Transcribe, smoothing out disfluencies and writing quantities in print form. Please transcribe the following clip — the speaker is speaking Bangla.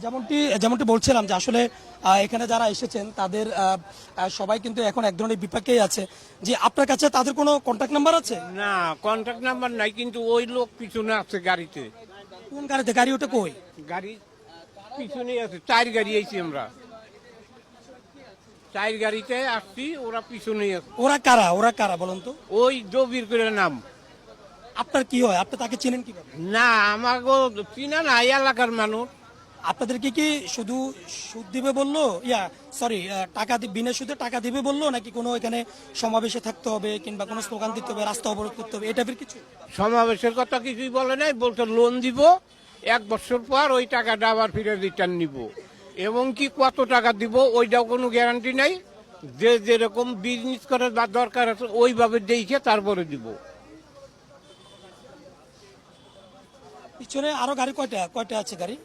যেমনটি যেমনটি বলছিলাম যে আসলে এখানে যারা এসেছেন তাদের সবাই কিন্তু এখন এক ধরনের বিপাকেই আছে। যে আপনার কাছে তাদের কোনো কন্ট্যাক্ট নাম্বার আছে? না, কন্ট্যাক্ট নাম্বার নাই, কিন্তু ওই লোক পিছনে আছে গাড়িতে। কোন গাড়িতে? গাড়ি ওটা কই? গাড়ি পিছনে আছে, 4 গাড়ি আইছি আমরা, 4 গাড়িতে আসছি, ওরা পিছনে আছে। ওরা কারা বলুন তো? ওই দবির করে নাম। আপনার কি হয়? আপনি তাকে চিনেন কিভাবে? না, আমাকে চিনা না, এই এলাকার মানুষ। আপনাদেরকে কি শুধু সুদ দিবে বললো, সরি, টাকা বিনা সুদে টাকা দিবে বললো, নাকি কোনো এখানে সমাবেশে থাকতে হবে কিংবা কোনো স্লোগান দিতে হবে, রাস্তা অবরোধ করতে হবে, এটা কিছু? সমাবেশের কথা কিছুই বলে নাই, বলছে লোন দিব, 1 বছর পর ওই টাকাটা আবার ফিরে রিটার্ন নিব, এবং কি কত টাকা দিব ওইটাও কোনো গ্যারান্টি নাই। যে যেরকম বিজনেস করার বা দরকার আছে ওইভাবে দেখে তারপরে দিব। পিছনে আরো গাড়ি কয়টা কয়টা আছে গাড়ি?